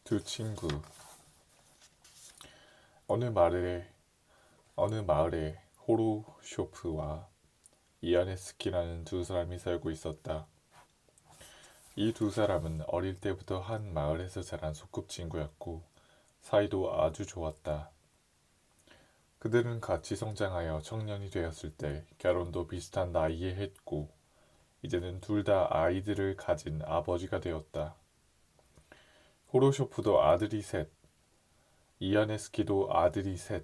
두 친구. 어느 마을에 호로쇼프와 이아네스키라는 두 사람이 살고 있었다. 이 두 사람은 어릴 때부터 한 마을에서 자란 소꿉친구였고 사이도 아주 좋았다. 그들은 같이 성장하여 청년이 되었을 때 결혼도 비슷한 나이에 했고 이제는 둘 다 아이들을 가진 아버지가 되었다. 호로쇼프도 아들이 셋, 이아네스키도 아들이 셋,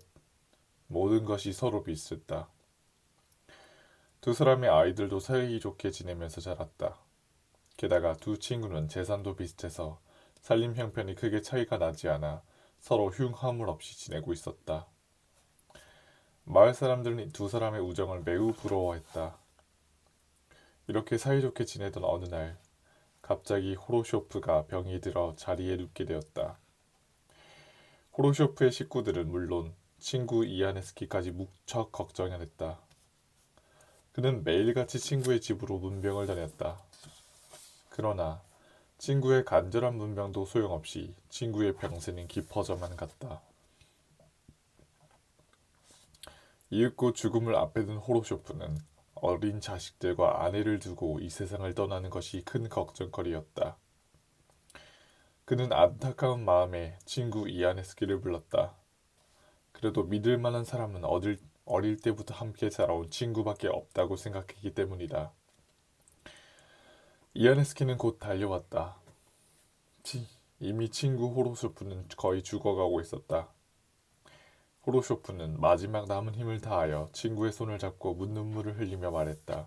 모든 것이 서로 비슷했다. 두 사람의 아이들도 사이좋게 지내면서 자랐다. 게다가 두 친구는 재산도 비슷해서 살림 형편이 크게 차이가 나지 않아 서로 흉화물 없이 지내고 있었다. 마을 사람들은 이 두 사람의 우정을 매우 부러워했다. 이렇게 사이좋게 지내던 어느 날 갑자기 호로쇼프가 병이 들어 자리에 눕게 되었다. 호로쇼프의 식구들은 물론 친구 이아네스키까지 무척 걱정했다. 그는 매일같이 친구의 집으로 문병을 다녔다. 그러나 친구의 간절한 문병도 소용없이 친구의 병세는 깊어져만 갔다. 이윽고 죽음을 앞에 둔 호로쇼프는 어린 자식들과 아내를 두고 이 세상을 떠나는 것이 큰 걱정거리였다. 그는 안타까운 마음에 친구 이아네스키를 불렀다. 그래도 믿을 만한 사람은 어릴 때부터 함께 자라온 친구밖에 없다고 생각했기 때문이다. 이아네스키는 곧 달려왔다. 이미 친구 호로쇼프는 거의 죽어가고 있었다. 호로쇼프는 마지막 남은 힘을 다하여 친구의 손을 잡고 눈물을 흘리며 말했다.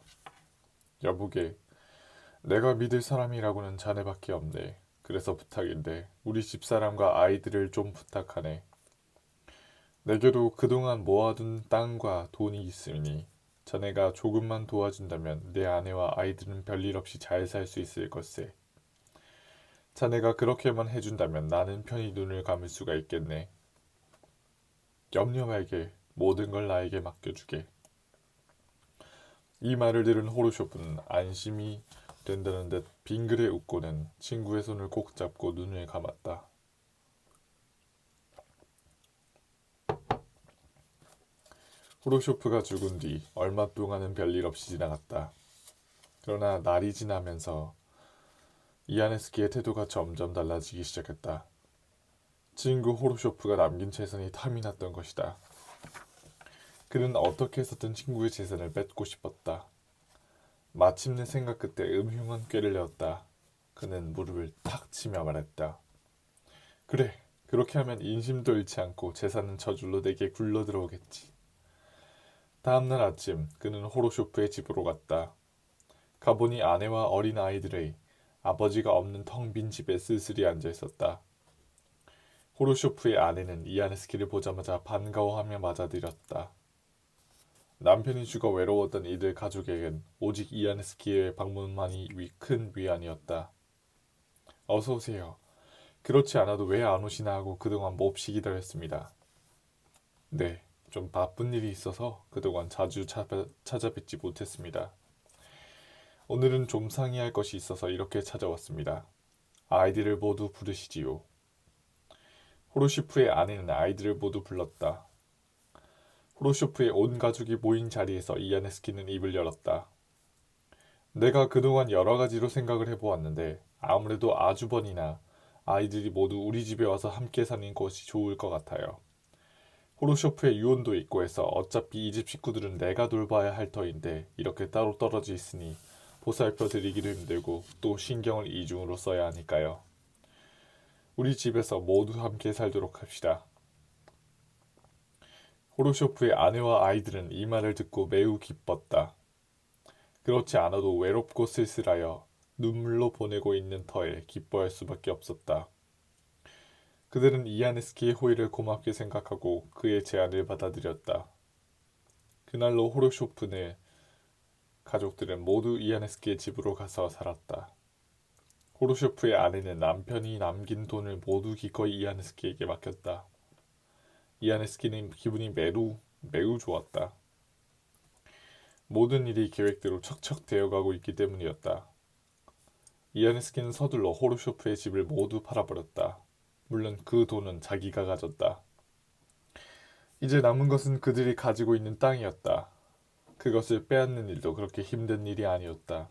여보게, 내가 믿을 사람이라고는 자네밖에 없네. 그래서 부탁인데 우리 집사람과 아이들을 좀 부탁하네. 내게도 그동안 모아둔 땅과 돈이 있으니 자네가 조금만 도와준다면 내 아내와 아이들은 별일 없이 잘 살 수 있을 것세. 자네가 그렇게만 해준다면 나는 편히 눈을 감을 수가 있겠네. 염려 말게. 모든 걸 나에게 맡겨주게. 이 말을 들은 호로쇼프는 안심이 된다는 듯 빙그레 웃고는 친구의 손을 꼭 잡고 눈을 감았다. 호로쇼프가 죽은 뒤 얼마 동안은 별일 없이 지나갔다. 그러나 날이 지나면서 이아네스키의 태도가 점점 달라지기 시작했다. 친구 호로쇼프가 남긴 재산이 탐이 났던 것이다. 그는 어떻게 해서든 친구의 재산을 뺏고 싶었다. 마침내 생각 끝에 음흉한 꾀를 내었다. 그는 무릎을 탁 치며 말했다. 그래, 그렇게 하면 인심도 잃지 않고 재산은 저절로 내게 굴러 들어오겠지. 다음날 아침 그는 호로쇼프의 집으로 갔다. 가보니 아내와 어린 아이들의 아버지가 없는 텅 빈 집에 쓸쓸히 앉아 있었다. 호로쇼프의 아내는 이아네스키를 보자마자 반가워하며 맞아들였다. 남편이 죽어 외로웠던 이들 가족에겐 오직 이아네스키의 방문만이 큰 위안이었다. 어서 오세요. 그렇지 않아도 왜 안 오시나 하고 그동안 몹시 기다렸습니다. 네, 좀 바쁜 일이 있어서 그동안 자주 찾아뵙지 못했습니다. 오늘은 좀 상의할 것이 있어서 이렇게 찾아왔습니다. 아이들을 모두 부르시지요. 호로쇼프의 아내는 아이들을 모두 불렀다. 호로쇼프의 온 가족이 모인 자리에서 이아네스키는 입을 열었다. 내가 그동안 여러 가지로 생각을 해보았는데 아무래도 아주버니나 아이들이 모두 우리 집에 와서 함께 사는 것이 좋을 것 같아요. 호로쇼프의 유언도 있고 해서 어차피 이 집 식구들은 내가 돌봐야 할 터인데 이렇게 따로 떨어져 있으니 보살펴 드리기도 힘들고 또 신경을 이중으로 써야 하니까요. 우리 집에서 모두 함께 살도록 합시다. 호로쇼프의 아내와 아이들은 이 말을 듣고 매우 기뻤다. 그렇지 않아도 외롭고 쓸쓸하여 눈물로 보내고 있는 터에 기뻐할 수밖에 없었다. 그들은 이아네스키의 호의를 고맙게 생각하고 그의 제안을 받아들였다. 그날로 호로쇼프네 가족들은 모두 이아네스키의 집으로 가서 살았다. 호로쇼프의 아내는 남편이 남긴 돈을 모두 기꺼이 이아네스키에게 맡겼다. 이아네스키는 기분이 매우 좋았다. 모든 일이 계획대로 척척 되어가고 있기 때문이었다. 이아네스키는 서둘러 호로쇼프의 집을 모두 팔아버렸다. 물론 그 돈은 자기가 가졌다. 이제 남은 것은 그들이 가지고 있는 땅이었다. 그것을 빼앗는 일도 그렇게 힘든 일이 아니었다.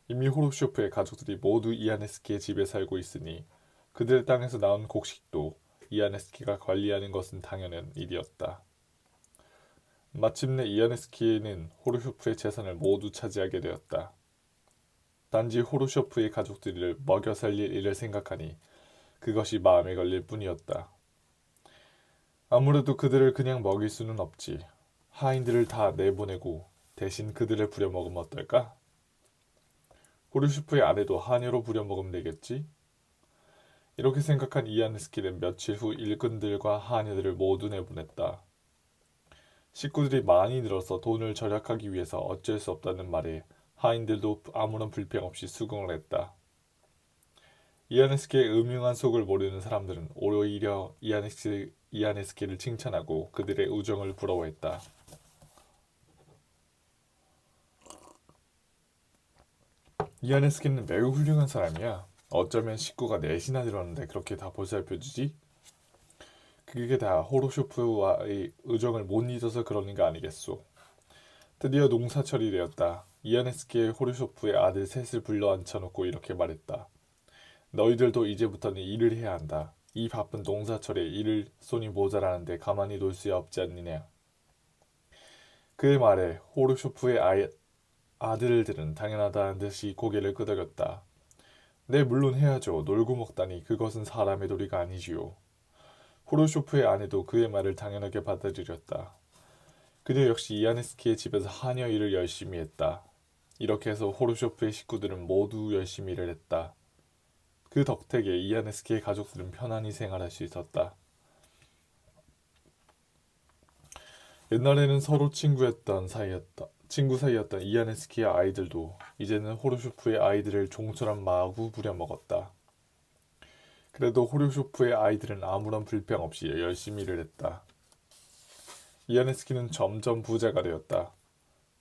이미 호로쇼프의 가족들이 모두 이아네스키의 집에 살고 있으니 그들의 땅에서 나온 곡식도 이아네스키가 관리하는 것은 당연한 일이었다. 마침내 이아네스키는 호르쇼프의 재산을 모두 차지하게 되었다. 단지 호르쇼프의 가족들을 먹여 살릴 일을 생각하니 그것이 마음에 걸릴 뿐이었다. 아무래도 그들을 그냥 먹일 수는 없지. 하인들을 다 내보내고 대신 그들을 부려먹으면 어떨까? 호르쇼프의 아내도 하녀로 부려먹으면 되겠지? 이렇게 생각한 이아네스키는 며칠 후 일꾼들과 하녀들을 모두 내보냈다. 식구들이 많이 늘어서 돈을 절약하기 위해서 어쩔 수 없다는 말에 하인들도 아무런 불평 없이 수긍을 했다. 이아네스키의 음흉한 속을 모르는 사람들은 오히려 이아네스키를 칭찬하고 그들의 우정을 부러워했다. 이아네스키는 매우 훌륭한 사람이야. 어쩌면 식구가 넷이나 늘었는데 그렇게 다 보살펴주지? 그게 다 호로쇼프와의 우정을 못 잊어서 그러는 거 아니겠소. 드디어 농사철이 되었다. 이아네스키의 호르쇼프의 아들 셋을 불러 앉혀놓고 이렇게 말했다. 너희들도 이제부터는 일을 해야 한다. 이 바쁜 농사철에 일을 손이 모자라는데 가만히 놀 수 없지 않느냐. 그의 말에 호르쇼프의 아들들은 당연하다는 듯이 고개를 끄덕였다. 네, 물론 해야죠. 놀고 먹다니 그것은 사람의 도리가 아니지요. 호르쇼프의 아내도 그의 말을 당연하게 받아들였다. 그녀 역시 이아네스키의 집에서 하녀 일을 열심히 했다. 이렇게 해서 호르쇼프의 식구들은 모두 열심히 일을 했다. 그 덕택에 이아네스키의 가족들은 편안히 생활할 수 있었다. 옛날에는 서로 친구 사이였던 이아네스키의 아이들도 이제는 호르쇼프의 아이들을 종처럼 마구 부려먹었다. 그래도 호르쇼프의 아이들은 아무런 불평 없이 열심히 일을 했다. 이아네스키는 점점 부자가 되었다.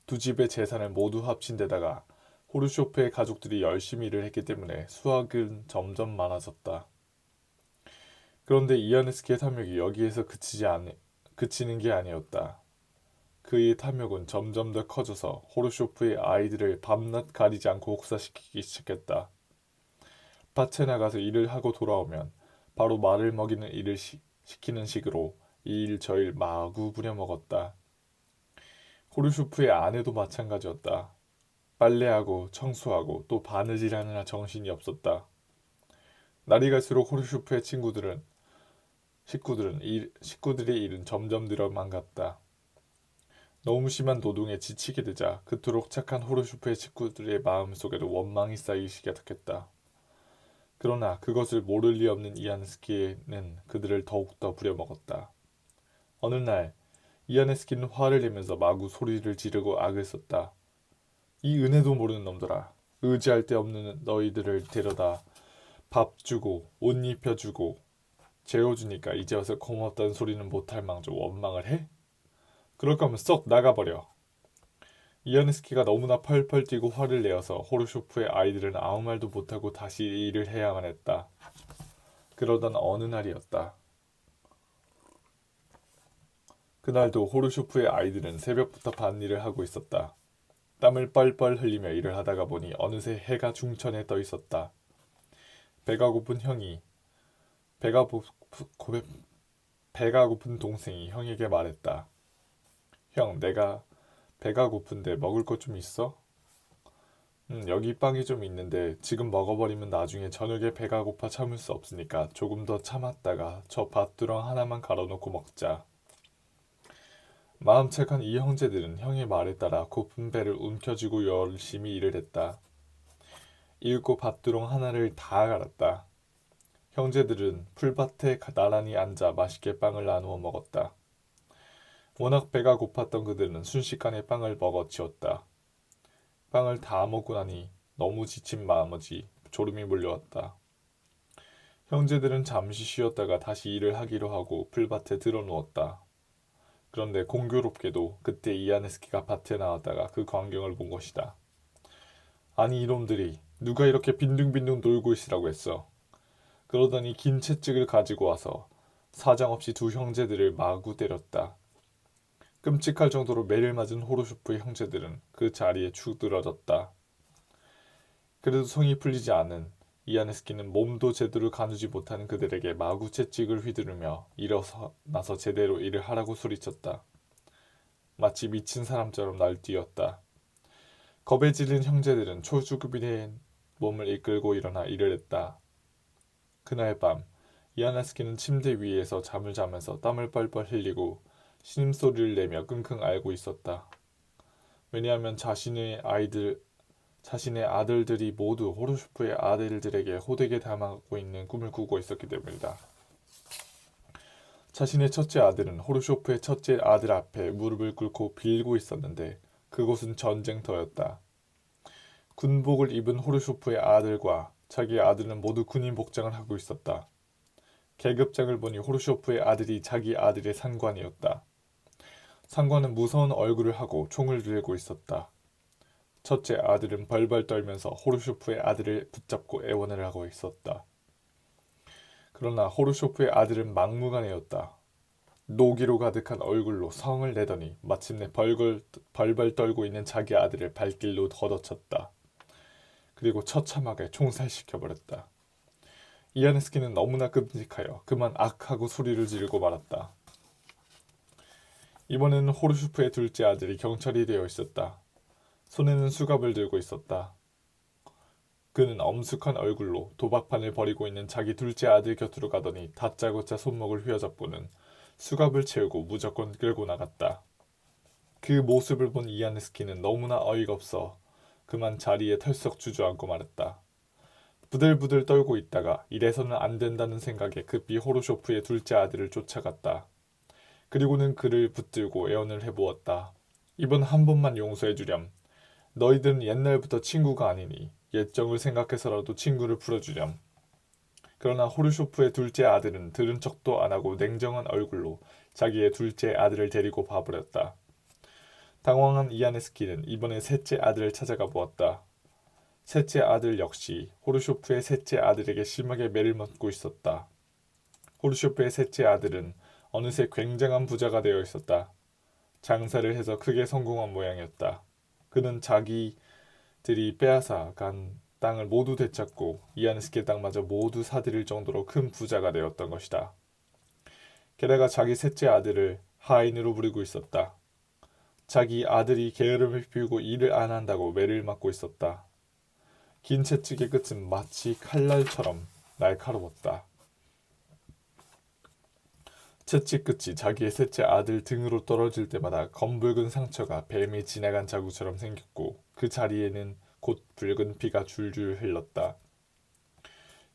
두 집의 재산을 모두 합친 데다가 호르쇼프의 가족들이 열심히 일을 했기 때문에 수확은 점점 많아졌다. 그런데 이아네스키의 탐욕이 여기에서 그치는 게 아니었다. 그의 탐욕은 점점 더 커져서 호르쇼프의 아이들을 밤낮 가리지 않고 혹사시키기 시작했다. 밭에 나가서 일을 하고 돌아오면 바로 말을 먹이는 일을 시키는 식으로 이 일 저 일 마구 부려먹었다. 호르쇼프의 아내도 마찬가지였다. 빨래하고 청소하고 또 바느질하느라 정신이 없었다. 날이 갈수록 호르쇼프의 식구들의 일은 점점 늘어만 갔다. 너무 심한 노동에 지치게 되자 그토록 착한 호르쇼프의 식구들의 마음속에도 원망이 쌓이기 시작했다. 그러나 그것을 모를 리 없는 이아네스키는 그들을 더욱더 부려먹었다. 어느 날 이아네스키는 화를 내면서 마구 소리를 지르고 악을 썼다. 이 은혜도 모르는 놈들아. 의지할 데 없는 너희들을 데려다 밥 주고 옷 입혀주고 재워주니까 이제 와서 고맙다는 소리는 못할 망정 원망을 해? 그럴 거면 썩 나가버려. 이아네스키가 너무나 펄펄 뛰고 화를 내어서 호르쇼프의 아이들은 아무 말도 못하고 다시 일을 해야만 했다. 그러던 어느 날이었다. 그날도 호르쇼프의 아이들은 새벽부터 밭일을 하고 있었다. 땀을 뻘뻘 흘리며 일을 하다가 보니 어느새 해가 중천에 떠 있었다. 배가 고픈 동생이 형에게 말했다. 형, 내가 배가 고픈데 먹을 것 좀 있어? 여기 빵이 좀 있는데 지금 먹어버리면 나중에 저녁에 배가 고파 참을 수 없으니까 조금 더 참았다가 저 밭두렁 하나만 갈아놓고 먹자. 마음 착한 이 형제들은 형의 말에 따라 고픈 배를 움켜쥐고 열심히 일을 했다. 이윽고 밭두렁 하나를 다 갈았다. 형제들은 풀밭에 나란히 앉아 맛있게 빵을 나누어 먹었다. 워낙 배가 고팠던 그들은 순식간에 빵을 먹어 치웠다. 빵을 다 먹고 나니 너무 지친 나머지 졸음이 몰려왔다. 형제들은 잠시 쉬었다가 다시 일을 하기로 하고 풀밭에 드러누웠다. 그런데 공교롭게도 그때 이아네스키가 밭에 나왔다가 그 광경을 본 것이다. 아니 이놈들이 누가 이렇게 빈둥빈둥 놀고 있으라고 했어. 그러더니 긴 채찍을 가지고 와서 사정없이 두 형제들을 마구 때렸다. 끔찍할 정도로 매를 맞은 호로쇼프의 형제들은 그 자리에 추드러졌다. 그래도 성이 풀리지 않은 이아네스키는 몸도 제대로 가누지 못하는 그들에게 마구 채찍을 휘두르며 일어나서 제대로 일을 하라고 소리쳤다. 마치 미친 사람처럼 날뛰었다. 겁에 질린 형제들은 초주급이 된 몸을 이끌고 일어나 일을 했다. 그날 밤 이아네스키는 침대 위에서 잠을 자면서 땀을 뻘뻘 흘리고 신음소리를 내며 끙끙 앓고 있었다. 왜냐하면 자신의 아들들이 모두 호로쇼프의 아들들에게 호되게 당하고 있는 꿈을 꾸고 있었기 때문이다. 자신의 첫째 아들은 호로쇼프의 첫째 아들 앞에 무릎을 꿇고 빌고 있었는데 그곳은 전쟁터였다. 군복을 입은 호로쇼프의 아들과 자기 아들은 모두 군인 복장을 하고 있었다. 계급장을 보니 호로쇼프의 아들이 자기 아들의 상관이었다. 상관은 무서운 얼굴을 하고 총을 들고 있었다. 첫째 아들은 벌벌 떨면서 호르쇼프의 아들을 붙잡고 애원을 하고 있었다. 그러나 호르쇼프의 아들은 막무가내였다. 노기로 가득한 얼굴로 성을 내더니 마침내 벌벌 떨고 있는 자기 아들을 발길로 걷어쳤다. 그리고 처참하게 총살시켜버렸다. 이아네스키는 너무나 끔찍하여 그만 악하고 소리를 지르고 말았다. 이번에는 호르쇼프의 둘째 아들이 경찰이 되어 있었다. 손에는 수갑을 들고 있었다. 그는 엄숙한 얼굴로 도박판을 벌이고 있는 자기 둘째 아들 곁으로 가더니 다짜고짜 손목을 휘어잡고는 수갑을 채우고 무조건 끌고 나갔다. 그 모습을 본 이아네스키는 너무나 어이가 없어 그만 자리에 털썩 주저앉고 말았다. 부들부들 떨고 있다가 이래서는 안 된다는 생각에 급히 호로쇼프의 둘째 아들을 쫓아갔다. 그리고는 그를 붙들고 애원을 해보았다. 이번 한 번만 용서해 주렴. 너희들은 옛날부터 친구가 아니니 옛정을 생각해서라도 친구를 풀어주렴. 그러나 호르쇼프의 둘째 아들은 들은 척도 안하고 냉정한 얼굴로 자기의 둘째 아들을 데리고 봐버렸다. 당황한 이아네스키는 이번에 셋째 아들을 찾아가 보았다. 셋째 아들 역시 호르쇼프의 셋째 아들에게 심하게 매를 맞고 있었다. 호르쇼프의 셋째 아들은 어느새 굉장한 부자가 되어 있었다. 장사를 해서 크게 성공한 모양이었다. 그는 자기들이 빼앗아 간 땅을 모두 되찾고 이아네스키의 땅마저 모두 사들일 정도로 큰 부자가 되었던 것이다. 게다가 자기 셋째 아들을 하인으로 부리고 있었다. 자기 아들이 게으름을 피우고 일을 안 한다고 매를 맞고 있었다. 긴 채찍의 끝은 마치 칼날처럼 날카로웠다. 채찍 끝이 자기의 셋째 아들 등으로 떨어질 때마다 검붉은 상처가 뱀이 지나간 자국처럼 생겼고 그 자리에는 곧 붉은 피가 줄줄 흘렀다.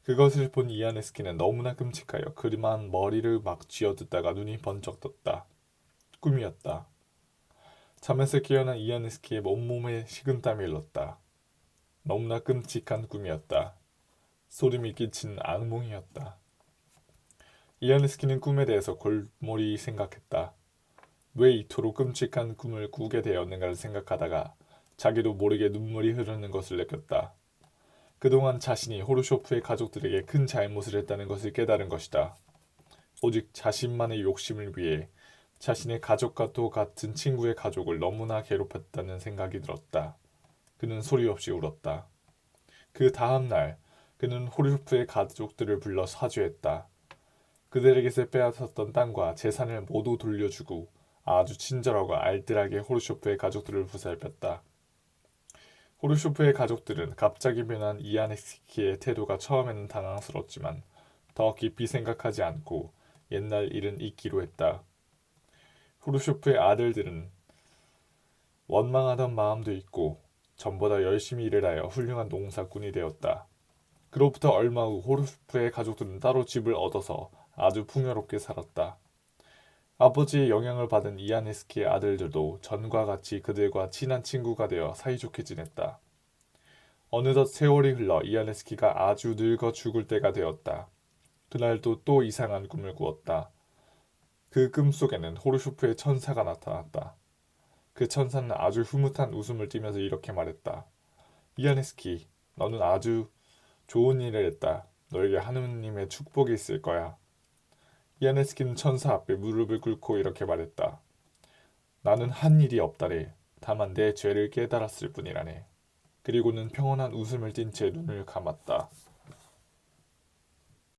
그것을 본 이아네스키는 너무나 끔찍하여 그만 머리를 막 쥐어뜯다가 눈이 번쩍 떴다. 꿈이었다. 잠에서 깨어난 이아네스키의 온몸에 식은땀이 흘렀다. 너무나 끔찍한 꿈이었다. 소름이 끼치는 악몽이었다. 이아네스키는 꿈에 대해서 골몰이 생각했다. 왜 이토록 끔찍한 꿈을 꾸게 되었는가를 생각하다가 자기도 모르게 눈물이 흐르는 것을 느꼈다. 그동안 자신이 호르쇼프의 가족들에게 큰 잘못을 했다는 것을 깨달은 것이다. 오직 자신만의 욕심을 위해 자신의 가족과도 같은 친구의 가족을 너무나 괴롭혔다는 생각이 들었다. 그는 소리 없이 울었다. 그 다음 날 그는 호르쇼프의 가족들을 불러 사죄했다. 그들에게서 빼앗았던 땅과 재산을 모두 돌려주고 아주 친절하고 알뜰하게 호르쇼프의 가족들을 보살폈다. 호르쇼프의 가족들은 갑자기 변한 이아네스키의 태도가 처음에는 당황스러웠지만 더 깊이 생각하지 않고 옛날 일은 잊기로 했다. 호르쇼프의 아들들은 원망하던 마음도 있고 전보다 열심히 일을 하여 훌륭한 농사꾼이 되었다. 그로부터 얼마 후 호르쇼프의 가족들은 따로 집을 얻어서 아주 풍요롭게 살았다. 아버지의 영향을 받은 이아네스키의 아들들도 전과 같이 그들과 친한 친구가 되어 사이좋게 지냈다. 어느덧 세월이 흘러 이아네스키가 아주 늙어 죽을 때가 되었다. 그날도 또 이상한 꿈을 꾸었다. 그 꿈 속에는 호르쇼프의 천사가 나타났다. 그 천사는 아주 흐뭇한 웃음을 띠면서 이렇게 말했다. 이아네스키, 너는 아주 좋은 일을 했다. 너에게 하느님의 축복이 있을 거야. 이아네스키는 천사 앞에 무릎을 꿇고 이렇게 말했다. 나는 한 일이 없다래. 다만 내 죄를 깨달았을 뿐이라네. 그리고는 평온한 웃음을 띤 채 눈을 감았다.